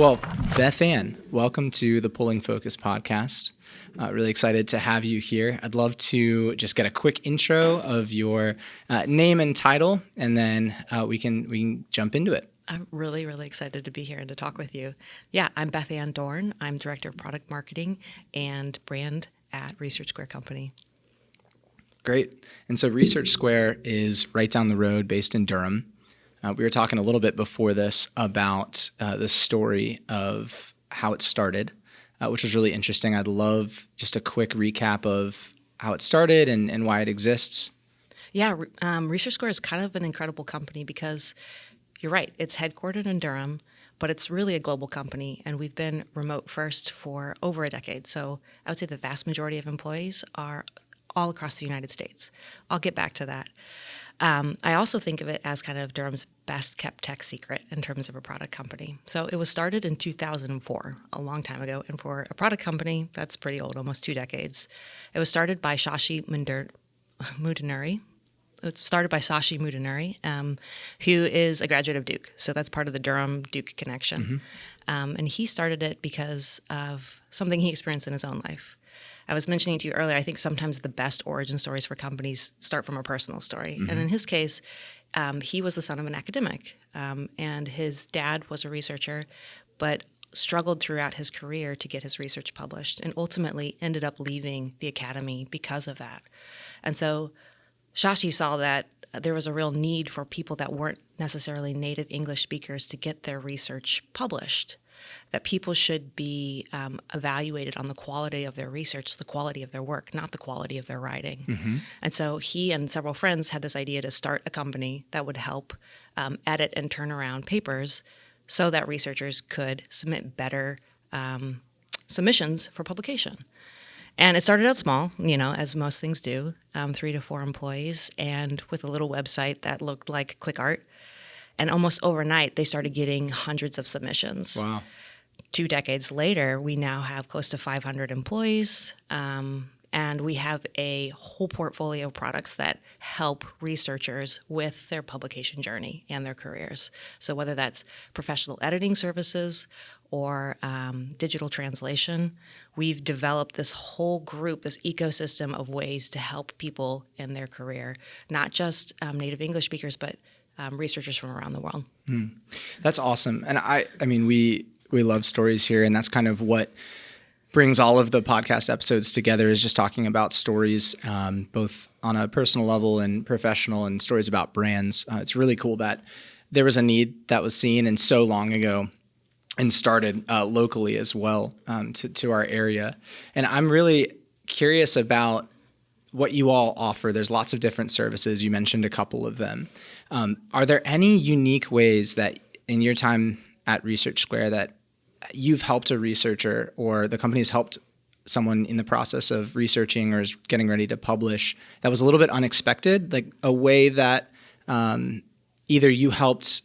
Well, BethAnne, welcome to the Pulling Focus podcast. Really excited to have you here. I'd love to just get a quick intro of your name and title, and then we can jump into it. I'm really, really excited to be here and to talk with you. Yeah, I'm BethAnne Dorn. I'm Director of Product Marketing and Brand at Research Square Company. Great. And so Research Square is right down the road, based in Durham. We were talking a little bit before this about the story of how it started, which was really interesting. I'd love just a quick recap of how it started and why it exists. Yeah, Research Square is kind of an incredible company because you're right, it's headquartered in Durham, but it's really a global company, and we've been remote first for over a decade. So I would say the vast majority of employees are all across the United States. I'll get back to that. I also think of it as kind of Durham's best kept tech secret in terms of a product company. So it was started in 2004, a long time ago. And for a product company, that's pretty old, almost 2 decades. It was started by Shashi Mudunuri. It started by Shashi Mudunuri, who is a graduate of Duke. So that's part of the Durham-Duke connection. Mm-hmm. And he started it because of something he experienced in his own life. I was mentioning to you earlier, I think sometimes the best origin stories for companies start from a personal story. Mm-hmm. And in his case, he was the son of an academic, and his dad was a researcher, but struggled throughout his career to get his research published and ultimately ended up leaving the academy because of that. And so Shashi saw that there was a real need for people that weren't necessarily native English speakers to get their research published, that people should be evaluated on the quality of their research, the quality of their work, not the quality of their writing. Mm-hmm. And so he and several friends had this idea to start a company that would help edit and turn around papers so that researchers could submit better submissions for publication. And it started out small, as most things do, 3 to 4 employees, and with a little website that looked like ClickArt. And almost overnight, they started getting hundreds of submissions. Wow. 2 decades later, we now have close to 500 employees, and we have a whole portfolio of products that help researchers with their publication journey and their careers. So whether that's professional editing services or digital translation, we've developed this whole group, this ecosystem of ways to help people in their career, not just native English speakers, but researchers from around the world. That's awesome. And I mean, we love stories here, and that's kind of what brings all of the podcast episodes together, is just talking about stories, both on a personal level and professional, and stories about brands. It's really cool that there was a need that was seen and so long ago and started locally as well to our area. And I'm really curious about what you all offer. There's lots of different services. You mentioned a couple of them. Are there any unique ways that in your time at Research Square that you've helped a researcher, or the company's helped someone in the process of researching or is getting ready to publish, that was a little bit unexpected, like a way that either you helped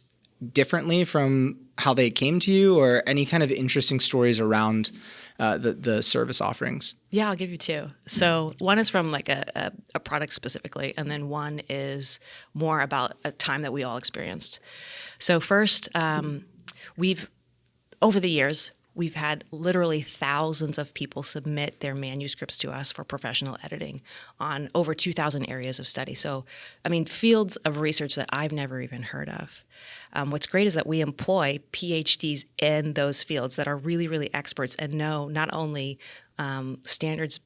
differently from how they came to you, or any kind of interesting stories around the service offerings? Yeah, I'll give you 2. So one is from like a product specifically, and then one is more about a time that we all experienced. So first, over the years, we've had literally thousands of people submit their manuscripts to us for professional editing on over 2,000 areas of study. So, fields of research that I've never even heard of. What's great is that we employ PhDs in those fields that are really, really experts and know not only standards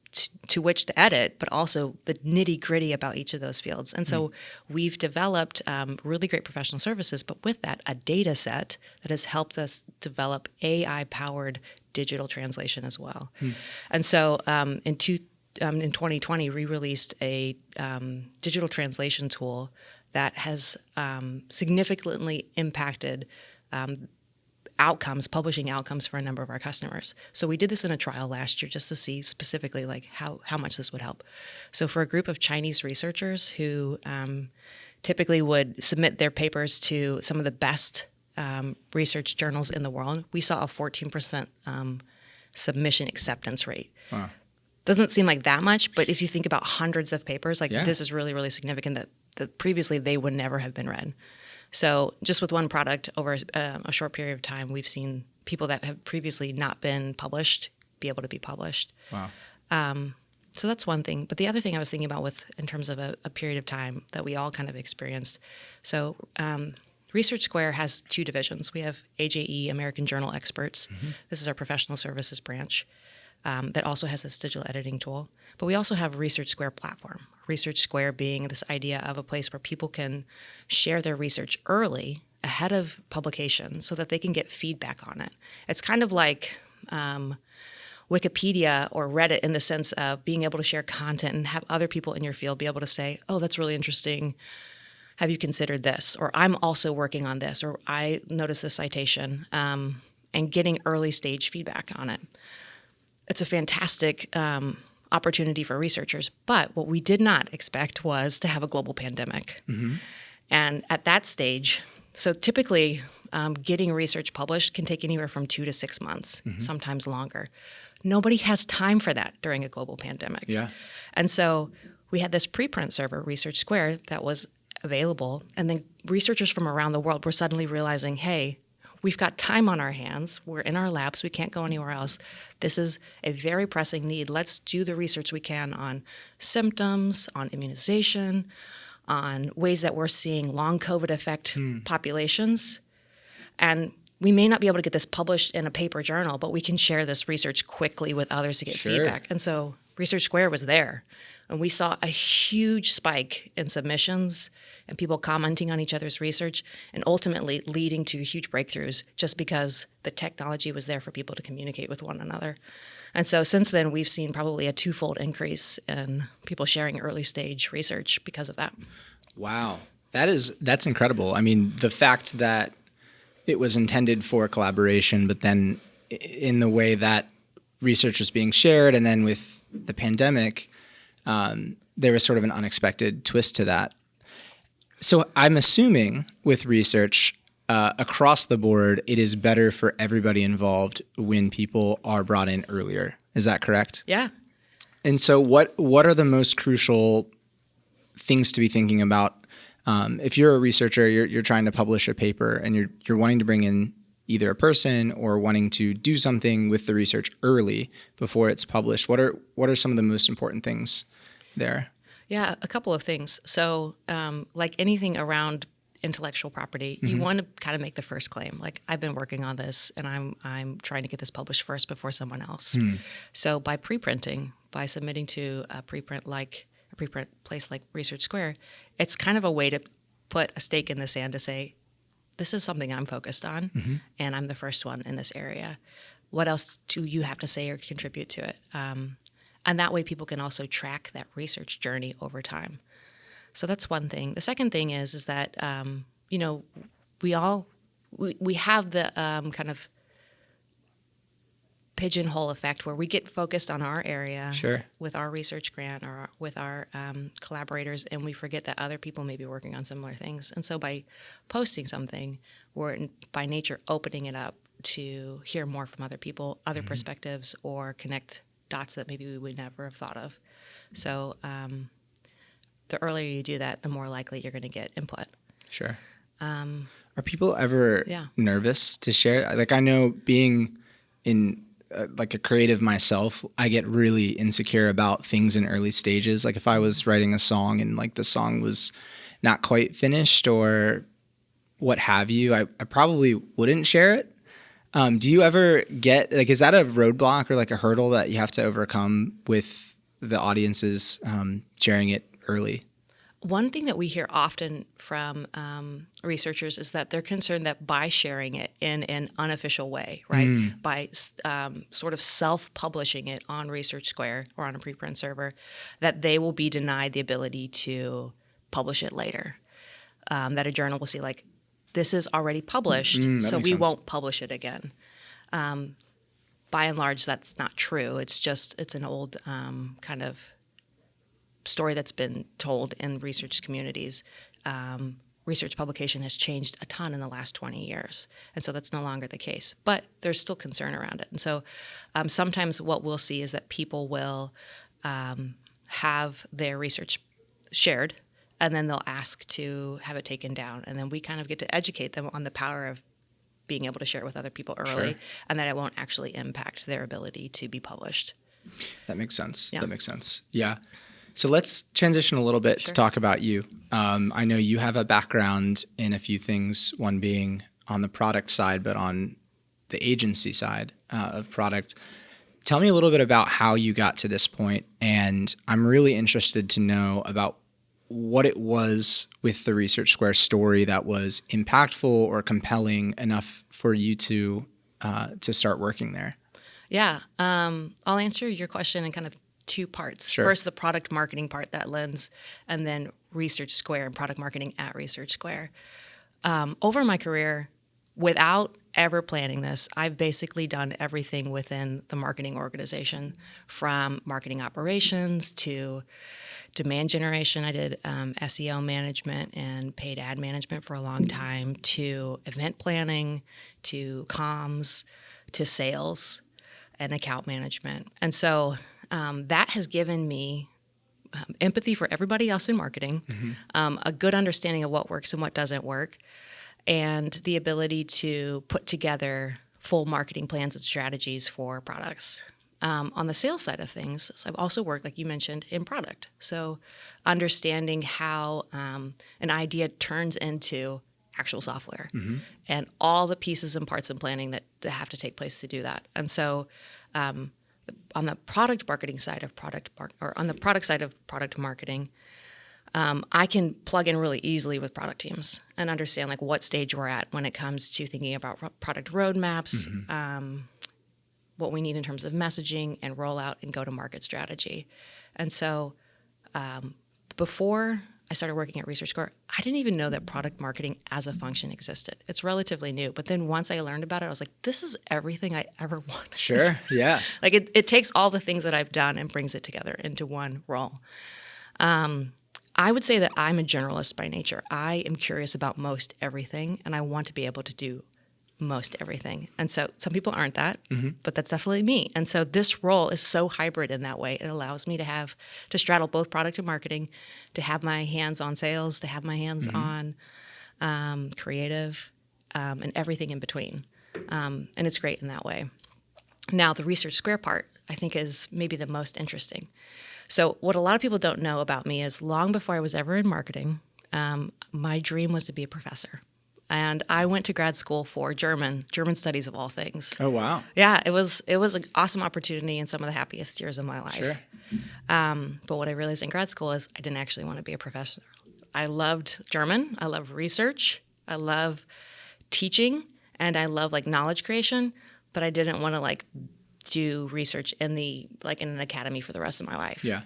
to which to edit, but also the nitty-gritty about each of those fields. And so we've developed really great professional services, but with that, a data set that has helped us develop AI-powered digital translation as well. And so in 2020, we released a digital translation tool that has significantly impacted publishing outcomes for a number of our customers. So we did this in a trial last year just to see specifically like how much this would help. So for a group of Chinese researchers who typically would submit their papers to some of the best research journals in the world, we saw a 14% submission acceptance rate. Wow. Doesn't seem like that much, but if you think about hundreds of papers, this is really, really significant that previously they would never have been read. So just with one product over a short period of time, we've seen people that have previously not been published be able to be published. Wow. So that's one thing. But the other thing I was thinking about with in terms of a period of time that we all kind of experienced. So Research Square has two divisions. We have AJE, American Journal Experts. This is our professional services branch that also has this digital editing tool. But we also have Research Square platform. Research Square being this idea of a place where people can share their research early ahead of publication so that they can get feedback on it. It's kind of like Wikipedia or Reddit in the sense of being able to share content and have other people in your field be able to say, oh, that's really interesting. Have you considered this? Or I'm also working on this, or I noticed this citation, and getting early stage feedback on it. It's a fantastic opportunity for researchers. But what we did not expect was to have a global pandemic. And at that stage, so typically getting research published can take anywhere from 2 to 6 months, sometimes longer. Nobody has time for that during a global pandemic. Yeah. And so we had this preprint server, Research Square, that was available. And then researchers from around the world were suddenly realizing, hey, we've got time on our hands. We're in our labs. We can't go anywhere else. This is a very pressing need. Let's do the research we can on symptoms, on immunization, on ways that we're seeing long COVID affect populations. And we may not be able to get this published in a paper journal, but we can share this research quickly with others to get feedback. And so Research Square was there. And we saw a huge spike in submissions and people commenting on each other's research and ultimately leading to huge breakthroughs just because the technology was there for people to communicate with one another. And so since then, we've seen probably a twofold increase in people sharing early stage research because of that. Wow. That's incredible. I mean, the fact that it was intended for collaboration, but then in the way that research was being shared, and then with the pandemic, there was sort of an unexpected twist to that. So I'm assuming with research across the board, it is better for everybody involved when people are brought in earlier. Is that correct? Yeah. And so what are the most crucial things to be thinking about? If you're a researcher, you're trying to publish a paper and you're wanting to bring in either a person or wanting to do something with the research early before it's published, what are some of the most important things there? Yeah, a couple of things. So like anything around intellectual property, you want to kind of make the first claim. Like, I've been working on this and I'm trying to get this published first before someone else. So by preprinting, by submitting to a preprint place like Research Square, it's kind of a way to put a stake in the sand to say, this is something I'm focused on, and I'm the first one in this area. What else do you have to say or contribute to it? And that way people can also track that research journey over time. So that's one thing. The second thing is that, we have the kind of pigeonhole effect where we get focused on our area with our research grant or with our collaborators, and we forget that other people may be working on similar things. And so by posting something, we're by nature opening it up to hear more from other people, other perspectives, or connect dots that maybe we would never have thought of. So the earlier you do that, the more likely you're going to get input. Sure. Are people ever nervous to share? Like, I know being in like a creative myself, I get really insecure about things in early stages. Like if I was writing a song and like the song was not quite finished or what have you, I probably wouldn't share it. Do you ever get, like, is that a roadblock or like a hurdle that you have to overcome with the audiences sharing it early? One thing that we hear often from researchers is that they're concerned that by sharing it in an unofficial way, right, by sort of self-publishing it on Research Square or on a preprint server, that they will be denied the ability to publish it later. That a journal will see, like, this is already published, so we won't publish it again. By and large, that's not true. It's an old kind of story that's been told in research communities. Research publication has changed a ton in the last 20 years, and so that's no longer the case. But there's still concern around it. And so sometimes what we'll see is that people will have their research shared, and then they'll ask to have it taken down. And then we kind of get to educate them on the power of being able to share it with other people early, and that it won't actually impact their ability to be published. That makes sense. Yeah. That makes sense. Yeah. So let's transition a little bit to talk about you. I know you have a background in a few things, one being on the product side, but on the agency side of product. Tell me a little bit about how you got to this point, and I'm really interested to know about what it was with the Research Square story that was impactful or compelling enough for you to start working there. Yeah, I'll answer your question in kind of two parts. Sure. First, the product marketing part, that lens, and then Research Square and product marketing at Research Square. Over my career, without ever planning this, I've basically done everything within the marketing organization, from marketing operations to demand generation. I did SEO management and paid ad management for a long time, to event planning, to comms, to sales and account management. And so that has given me empathy for everybody else in marketing, a good understanding of what works and what doesn't work, and the ability to put together full marketing plans and strategies for products. On the sales side of things, so I've also worked, like you mentioned, in product. So understanding how an idea turns into actual software and all the pieces and parts and planning that have to take place to do that. And so on the product marketing side of on the product side of product marketing, I can plug in really easily with product teams and understand like what stage we're at when it comes to thinking about product roadmaps, what we need in terms of messaging and rollout and go-to-market strategy. And so before I started working at Research Square, I didn't even know that product marketing as a function existed. It's relatively new. But then once I learned about it, I was like, this is everything I ever wanted. Sure, yeah. Like it takes all the things that I've done and brings it together into one role. I would say that I'm a generalist by nature. I am curious about most everything, and I want to be able to do most everything. And so some people aren't that, but that's definitely me. And so this role is so hybrid in that way. It allows me to straddle both product and marketing, to have my hands on sales, to have my hands on creative, and everything in between. And it's great in that way. Now, the Research Square part, I think, is maybe the most interesting. So what a lot of people don't know about me is long before I was ever in marketing, my dream was to be a professor. And I went to grad school for German studies of all things. Oh, wow. Yeah, it was an awesome opportunity and some of the happiest years of my life. Sure. But what I realized in grad school is I didn't actually want to be a professor. I loved German. I love research. I love teaching, and I love like knowledge creation. But I didn't want to like do research in an academy for the rest of my life. Yeah.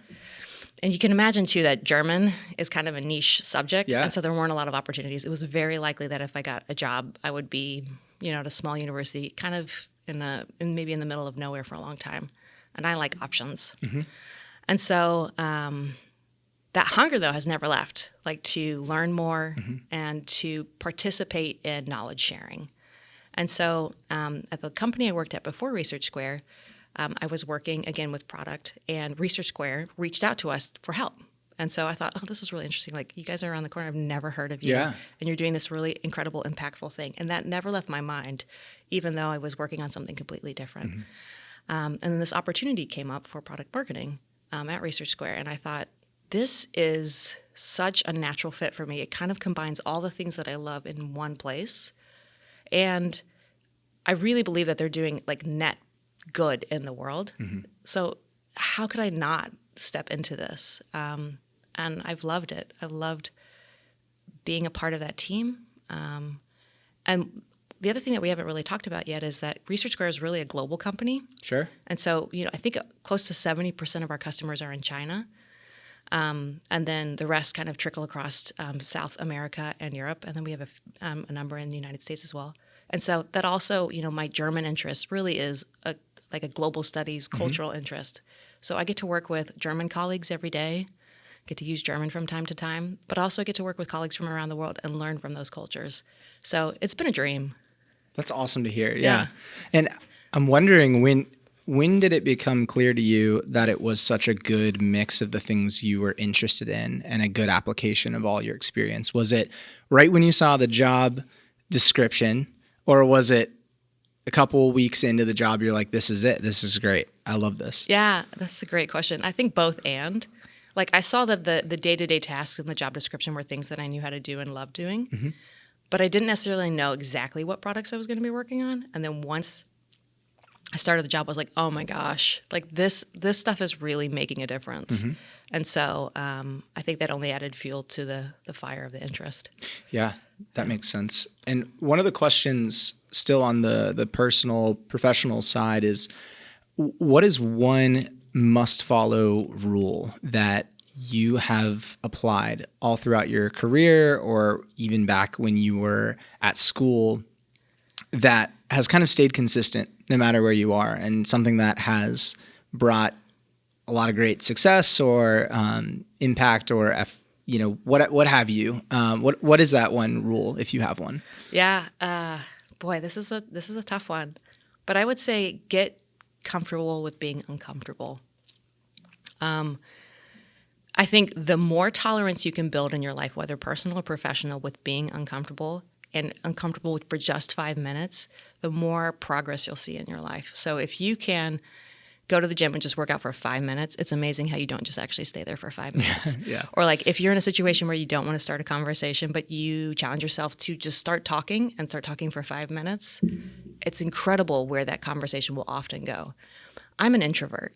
And you can imagine, too, that German is kind of a niche subject. Yeah. And so there weren't a lot of opportunities. It was very likely that if I got a job, I would be, at a small university, kind of maybe in the middle of nowhere for a long time. And I like options. And so that hunger, though, has never left, like to learn more and to participate in knowledge sharing. And so at the company I worked at before Research Square, I was working, again, with product, and Research Square reached out to us for help. And so I thought, oh, this is really interesting. Like, you guys are around the corner. I've never heard of you. Yeah. And you're doing this really incredible, impactful thing. And that never left my mind, even though I was working on something completely different. And then this opportunity came up for product marketing at Research Square. And I thought, this is such a natural fit for me. It kind of combines all the things that I love in one place. And I really believe that they're doing like net good in the world. So how could I not step into this? And I've loved it. I've loved being a part of that team. And the other thing that we haven't really talked about yet is that Research Square is really a global company. Sure. And so, I think close to 70% of our customers are in China. And then the rest kind of trickle across South America and Europe. And then we have a number in the United States as well. And so that also, my German interest really is a global studies, cultural interest. So I get to work with German colleagues every day, get to use German from time to time, but also get to work with colleagues from around the world and learn from those cultures. So it's been a dream. That's awesome to hear. Yeah. And I'm wondering, when when did it become clear to you that it was such a good mix of the things you were interested in and a good application of all your experience? Was it right when you saw the job description, or was it a couple weeks into the job, you're like, this is it. This is great. I love this. Yeah, that's a great question. I think both and. Like I saw that the day-to-day tasks in the job description were things that I knew how to do and loved doing, but I didn't necessarily know exactly what products I was going to be working on. And then once I started the job, I was like, oh my gosh, like this stuff is really making a difference. And so I think that only added fuel to the fire of the interest. Yeah, that makes sense. And one of the questions still on the personal, professional side is, what is one must-follow rule that you have applied all throughout your career or even back when you were at school that has kind of stayed consistent no matter where you are, and something that has brought a lot of great success or impact or what have you? What is that one rule if you have one? Yeah, boy, this is a tough one, but I would say get comfortable with being uncomfortable. I think the more tolerance you can build in your life, whether personal or professional, with being uncomfortable and uncomfortable for just 5 minutes, the more progress you'll see in your life. So if you can go to the gym and just work out for 5 minutes, it's amazing how you don't just actually stay there for 5 minutes. Yeah. Or like if you're in a situation where you don't want to start a conversation, but you challenge yourself to just start talking for 5 minutes, it's incredible where that conversation will often go. I'm an introvert.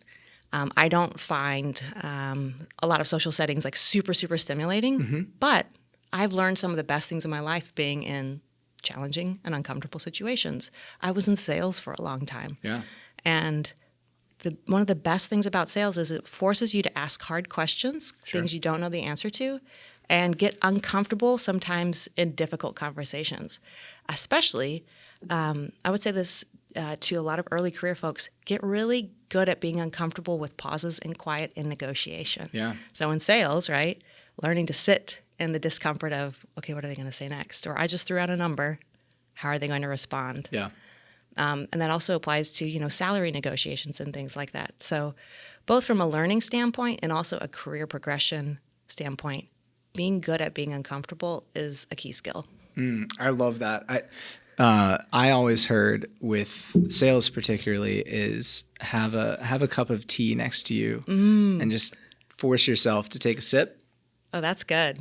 I don't find a lot of social settings like super, super stimulating, but I've learned some of the best things in my life being in challenging and uncomfortable situations. I was in sales for a long time. Yeah. And one of the best things about sales is it forces you to ask hard questions, things you don't know the answer to, and get uncomfortable sometimes in difficult conversations. Especially, I would say this to a lot of early career folks, get really good at being uncomfortable with pauses and quiet in negotiation. Yeah. So in sales, right, learning to sit in the discomfort of, okay, what are they going to say next? Or I just threw out a number. How are they going to respond? Yeah. And that also applies to, salary negotiations and things like that. So both from a learning standpoint and also a career progression standpoint, being good at being uncomfortable is a key skill. I love that. I always heard with sales particularly is have a cup of tea next to you and just force yourself to take a sip. Oh, that's good.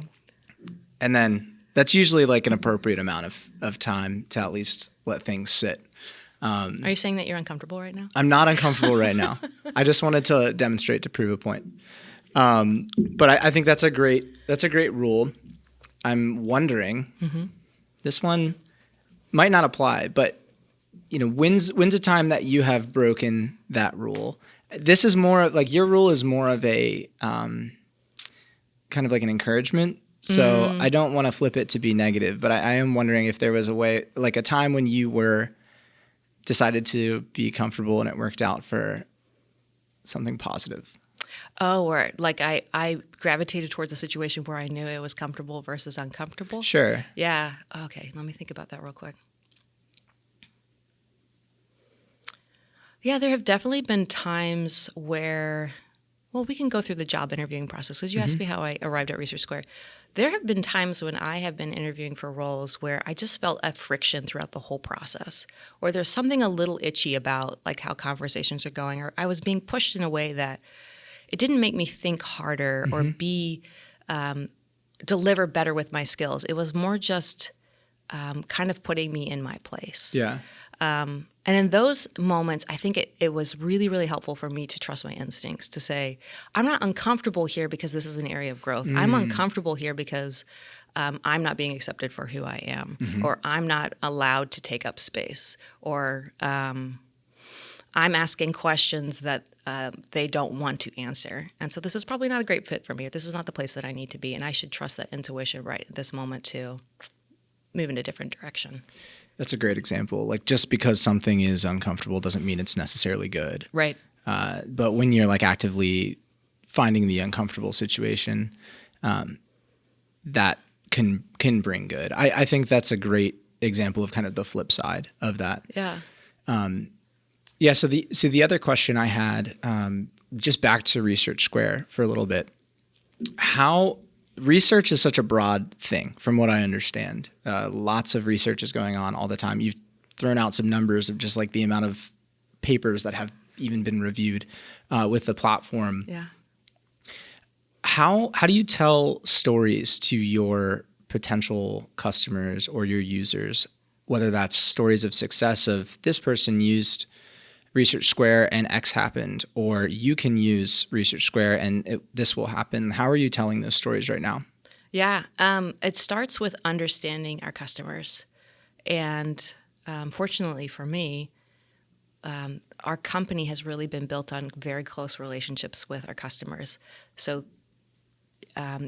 And then that's usually like an appropriate amount of time to at least let things sit. Are you saying that you're uncomfortable right now? I'm not uncomfortable right now. I just wanted to demonstrate to prove a point. But I think that's a great rule. I'm wondering, this one might not apply, but when's a time that you have broken that rule? This is more like your rule is more of a kind of like an encouragement. So I don't want to flip it to be negative, but I am wondering if there was a way, like a time when you were decided to be comfortable and it worked out for something positive. Oh, or like I gravitated towards a situation where I knew it was comfortable versus uncomfortable. Sure. Yeah. Okay. Let me think about that real quick. Yeah, there have definitely been times where, well, we can go through the job interviewing process because you asked me how I arrived at Research Square. There have been times when I have been interviewing for roles where I just felt a friction throughout the whole process, or there's something a little itchy about like how conversations are going, or I was being pushed in a way that it didn't make me think harder or deliver better with my skills. It was more just kind of putting me in my place. Yeah. And in those moments, I think it was really, really helpful for me to trust my instincts, to say, I'm not uncomfortable here because this is an area of growth. I'm uncomfortable here because I'm not being accepted for who I am, or I'm not allowed to take up space, or I'm asking questions that they don't want to answer. And so this is probably not a great fit for me. This is not the place that I need to be, and I should trust that intuition right at this moment to move in a different direction. That's a great example. Like just because something is uncomfortable doesn't mean it's necessarily good. Right. But when you're like actively finding the uncomfortable situation, that can bring good. I think that's a great example of kind of the flip side of that. Yeah. Yeah. So the other question I had, just back to Research Square for a little bit, how research is such a broad thing from what I understand. Lots of research is going on all the time. You've thrown out some numbers of just like the amount of papers that have even been reviewed with the platform. Yeah. How do you tell stories to your potential customers or your users, whether that's stories of success of this person used Research Square and X happened, or you can use Research Square and this will happen? How are you telling those stories right now? Yeah. It starts with understanding our customers. And fortunately for me, our company has really been built on very close relationships with our customers. So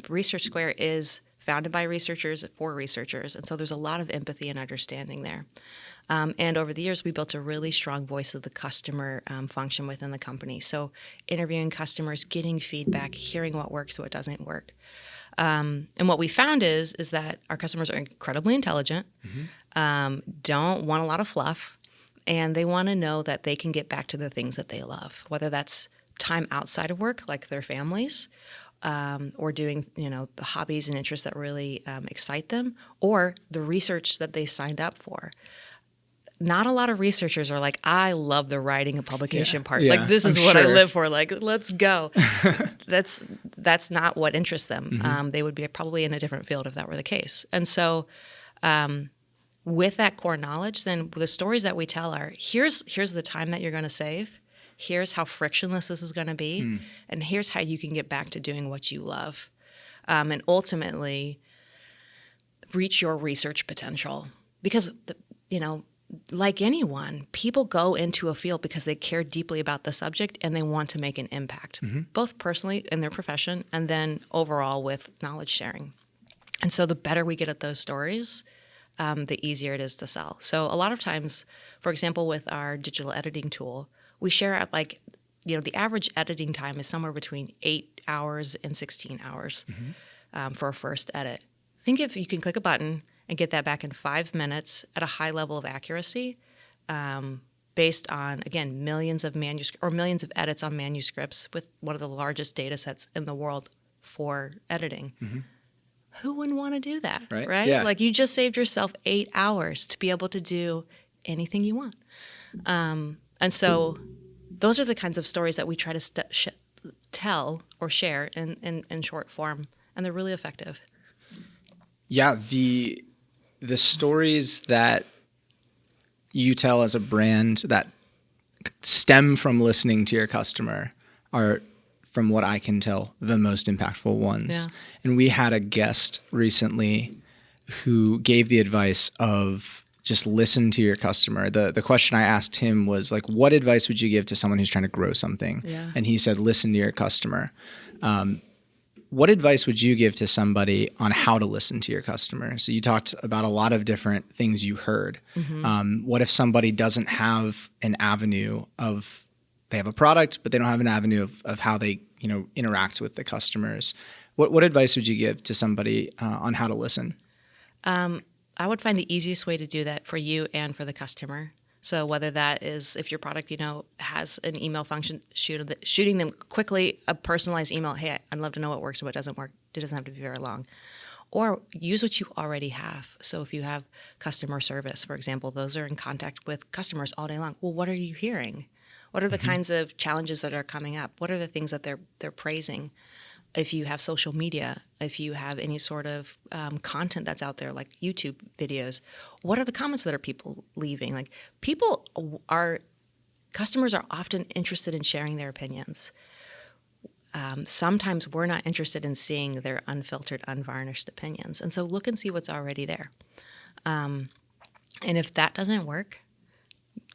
Research Square is founded by researchers for researchers. And so there's a lot of empathy and understanding there. And over the years, we built a really strong voice of the customer function within the company. So interviewing customers, getting feedback, hearing what works, what doesn't work. And what we found is that our customers are incredibly intelligent, don't want a lot of fluff, and they want to know that they can get back to the things that they love, whether that's time outside of work, like their families, or doing, the hobbies and interests that really excite them, or the research that they signed up for. Not a lot of researchers are like, I love the writing and publication part. Yeah, Like, this is I'm what I sure. live for. Like, let's go. That's not what interests them. They would be probably in a different field if that were the case. And so with that core knowledge, then the stories that we tell are, here's the time that you're going to save. Here's how frictionless this is going to be. And here's how you can get back to doing what you love. And ultimately reach your research potential. Because, like anyone, people go into a field because they care deeply about the subject and they want to make an impact, both personally in their profession and then overall with knowledge sharing. And so the better we get at those stories, the easier it is to sell. So a lot of times, for example, with our digital editing tool, we share at the average editing time is somewhere between 8 hours and 16 hours for a first edit. Think if you can click a button and get that back in 5 minutes at a high level of accuracy, based on, again, millions of edits on manuscripts with one of the largest data sets in the world for editing. Who wouldn't want to do that, right? Yeah. Like, you just saved yourself 8 hours to be able to do anything you want. And so those are the kinds of stories that we try to tell or share in short form, and they're really effective. Yeah, the stories that you tell as a brand that stem from listening to your customer are, from what I can tell, the most impactful ones. Yeah. And we had a guest recently who gave the advice of just listen to your customer. The question I asked him was like, what advice would you give to someone who's trying to grow something? Yeah. And he said, listen to your customer. What advice would you give to somebody on how to listen to your customer? So you talked about a lot of different things you heard. What if somebody doesn't have an avenue of, they have a product, but they don't have an avenue of how they interact with the customers? What advice would you give to somebody on how to listen? I would find the easiest way to do that for you and for the customer. So whether that is, if your product, has an email function, shooting them quickly a personalized email, hey, I'd love to know what works and what doesn't work. It doesn't have to be very long. Or use what you already have. So if you have customer service, for example, those are in contact with customers all day long. Well, what are you hearing? What are the kinds of challenges that are coming up? What are the things that they're praising? If you have social media, if you have any sort of content that's out there, like YouTube videos, what are the comments that are people leaving? Like, customers are often interested in sharing their opinions. Sometimes we're not interested in seeing their unfiltered, unvarnished opinions. And so look and see what's already there. And if that doesn't work,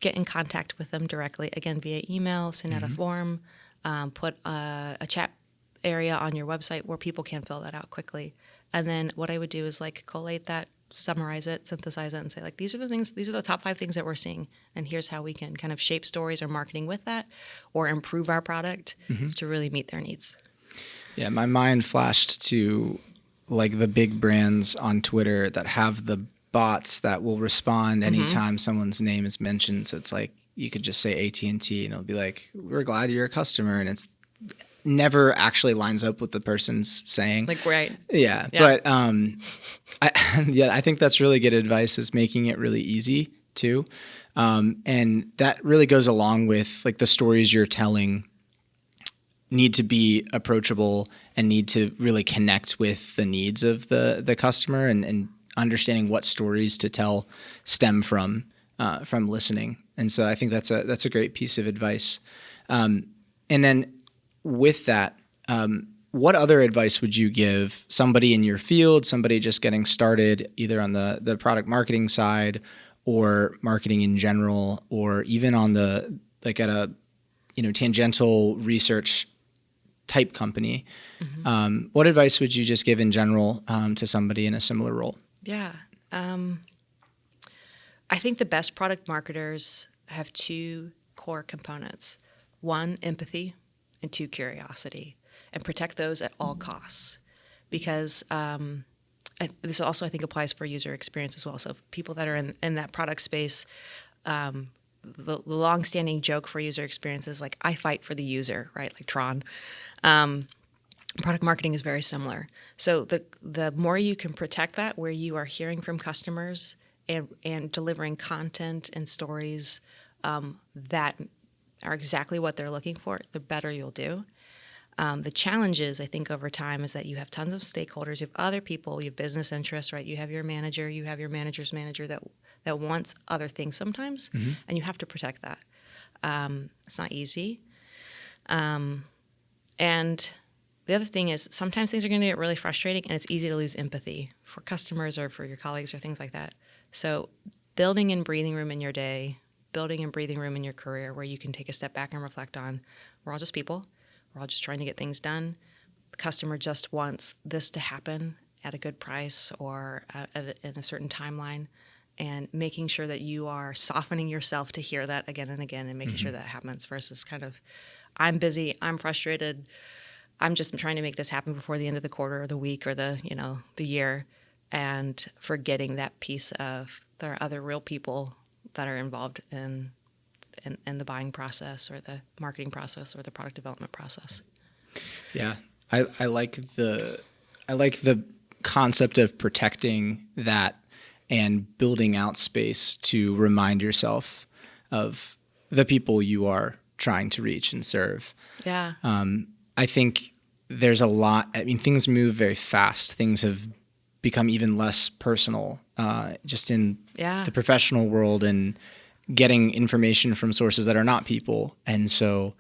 get in contact with them directly, again, via email, send out a form, put a chat area on your website where people can fill that out quickly. And then what I would do is collate that, summarize it, synthesize it, and say, these are the top 5 things that we're seeing, and here's how we can kind of shape stories or marketing with that, or improve our product to really meet their needs. Yeah, my mind flashed to the big brands on Twitter that have the bots that will respond anytime someone's name is mentioned. So it's like, you could just say AT&T and it'll be like, we're glad you're a customer. And it's never actually lines up with the person's saying. Like, right. Yeah. Yeah. But I think that's really good advice, is making it really easy too. And that really goes along with like the stories you're telling need to be approachable and need to really connect with the needs of the customer, and understanding what stories to tell stem from listening. And so I think that's a great piece of advice. And then with that, what other advice would you give somebody in your field, somebody just getting started, either on the product marketing side or marketing in general, or even on the, like at a, tangential research type company? Mm-hmm. What advice would you just give in general to somebody in a similar role? Yeah. I think the best product marketers have two core components: one, empathy, and two, curiosity, and protect those at all costs. Because this also, I think, applies for user experience as well. So people that are in that product space, the long-standing joke for user experience is like, I fight for the user, right? Like Tron. Product marketing is very similar. So the more you can protect that, where you are hearing from customers and delivering content and stories that are exactly what they're looking for, the better you'll do. The challenges, I think, over time is that you have tons of stakeholders, you have other people, you have business interests, right? You have your manager, you have your manager's manager that wants other things sometimes, Mm-hmm. and you have to protect that. It's not easy. And the other thing is sometimes things are going to get really frustrating, and it's easy to lose empathy for customers or for your colleagues or things like that. So building in breathing room in your day, building in breathing room in your career where you can take a step back and reflect on, we're all just people. We're all just trying to get things done. The customer just wants this to happen at a good price or in a certain timeline, and making sure that you are softening yourself to hear that again and again, and making Mm-hmm. sure that happens versus kind of, I'm busy, I'm frustrated, I'm just trying to make this happen before the end of the quarter or the week or the year, and forgetting that piece of there are other real people that are involved in the buying process or the marketing process or the product development process. Yeah, I like the concept of protecting that and building out space to remind yourself of the people you are trying to reach and serve. Yeah. I think there's a lot. I mean, things move very fast. Things have become even less personal, just in the professional world, and getting information from sources that are not people. And so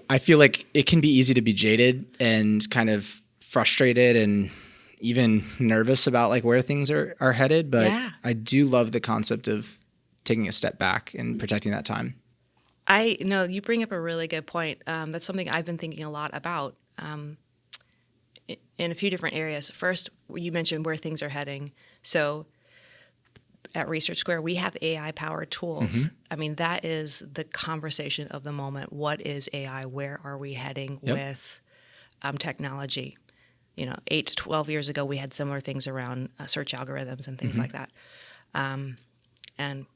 I feel like it can be easy to be jaded and kind of frustrated and even nervous about like where things are headed. But I do love the concept of taking a step back and protecting that time. I know you bring up a really good point. That's something I've been thinking a lot about in a few different areas. First, you mentioned where things are heading. So at Research Square, we have AI-powered tools. Mm-hmm. I mean, that is the conversation of the moment. What is AI? Where are we heading with technology? 8 to 12 years ago, we had similar things around search algorithms and things like that. And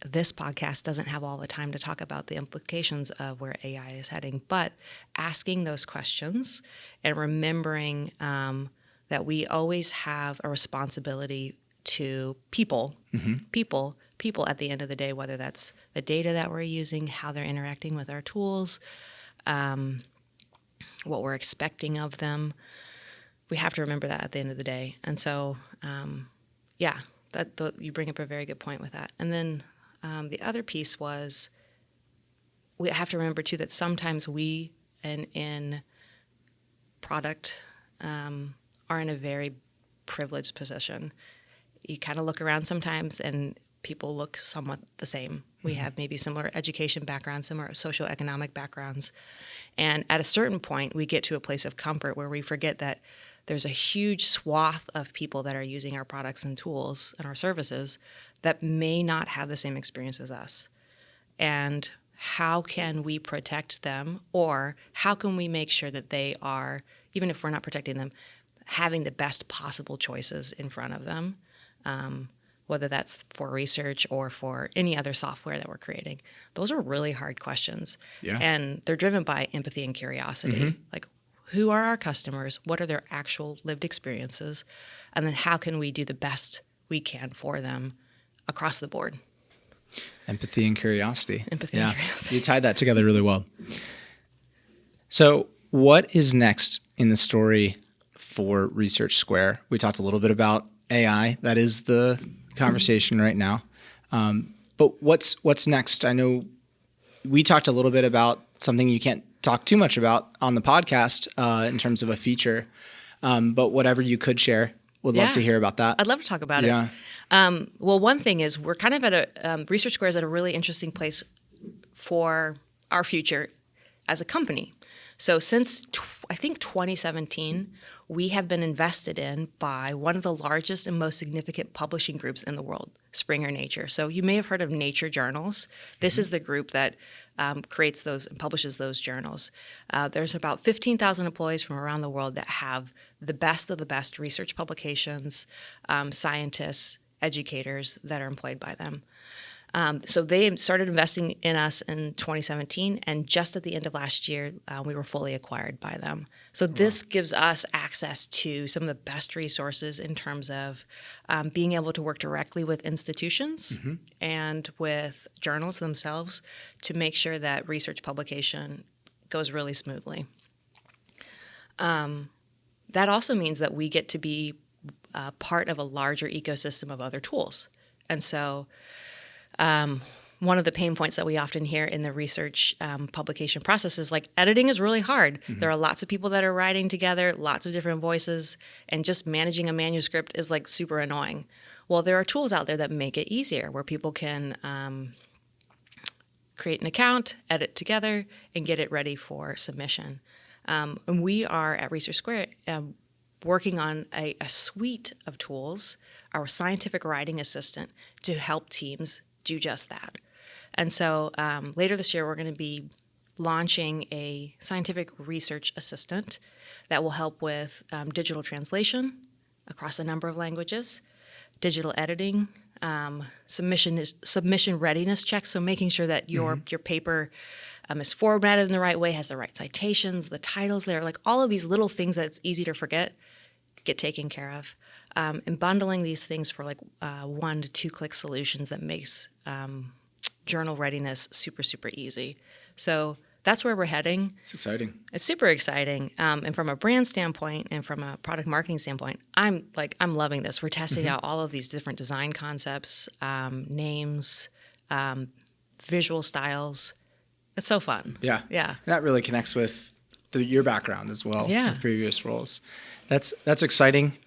this podcast doesn't have all the time to talk about the implications of where AI is heading, but asking those questions and remembering that we always have a responsibility to people at the end of the day, whether that's the data that we're using, how they're interacting with our tools, what we're expecting of them. We have to remember that at the end of the day. And so, you bring up a very good point with that. And then the other piece was we have to remember, too, that sometimes we in product are in a very privileged position. You kind of look around sometimes and people look somewhat the same. We have maybe similar education backgrounds, similar socioeconomic backgrounds. And at a certain point, we get to a place of comfort where we forget that there's a huge swath of people that are using our products and tools and our services that may not have the same experience as us. And how can we protect them, or how can we make sure that they are, even if we're not protecting them, having the best possible choices in front of them, whether that's for research or for any other software that we're creating? Those are really hard questions. Yeah. And they're driven by empathy and curiosity. Like, who are our customers? What are their actual lived experiences? And then how can we do the best we can for them across the board? Empathy and curiosity. Empathy and curiosity. You tied that together really well. So what is next in the story for Research Square? We talked a little bit about AI. That is the conversation right now. But what's next? I know we talked a little bit about something you can't talk too much about on the podcast in terms of a feature. But whatever you could share, would love to hear about that. I'd love to talk about it. Well, one thing is we're kind of at a Research Square is at a really interesting place for our future as a company. So since I think 2017, we have been invested in by one of the largest and most significant publishing groups in the world, Springer Nature. So you may have heard of Nature journals. This is the group that creates those and publishes those journals. There's about 15,000 employees from around the world that have the best of the best research publications, scientists, educators that are employed by them. So they started investing in us in 2017, and just at the end of last year, we were fully acquired by them. So this gives us access to some of the best resources in terms of being able to work directly with institutions and with journals themselves to make sure that research publication goes really smoothly. That also means that we get to be part of a larger ecosystem of other tools. And so one of the pain points that we often hear in the research publication process is like editing is really hard. There are lots of people that are writing together, lots of different voices, and just managing a manuscript is like super annoying. Well, there are tools out there that make it easier where people can create an account, edit together, and get it ready for submission. And we are at Research Square working on a suite of tools, our scientific writing assistant, to help teams do just that. And so later this year, we're going to be launching a scientific research assistant that will help with digital translation across a number of languages, digital editing, submission readiness checks, so making sure that your paper is formatted in the right way, has the right citations, the titles there, like all of these little things that it's easy to forget, get taken care of. And bundling these things for like 1 to 2 click solutions that makes journal readiness super, super easy. So that's where we're heading. It's exciting. It's super exciting. And from a brand standpoint and from a product marketing standpoint, I'm loving this. We're testing out all of these different design concepts, names, visual styles. It's so fun. Yeah. Yeah. That really connects with your background as well. Yeah. With previous roles. That's exciting.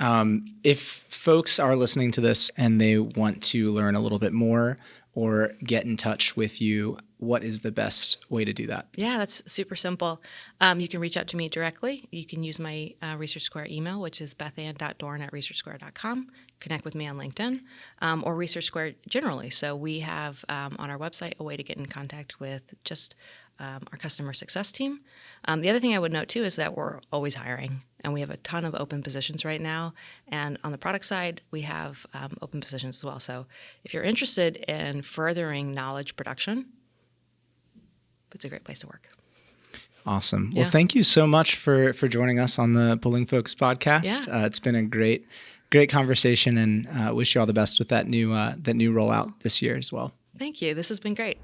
If folks are listening to this and they want to learn a little bit more or get in touch with you, what is the best way to do that? Yeah, that's super simple. You can reach out to me directly. You can use my Research Square email, which is BethAnne.Dorn@ResearchSquare.com. Connect with me on LinkedIn or Research Square generally. So we have on our website a way to get in contact with just our customer success team. The other thing I would note, too, is that we're always hiring, and we have a ton of open positions right now. And on the product side, we have open positions as well. So if you're interested in furthering knowledge production, it's a great place to work. Awesome. Well, thank you so much for joining us on the Pulling Focus podcast. Yeah. It's been a great conversation, and wish you all the best with that new rollout this year as well. Thank you. This has been great.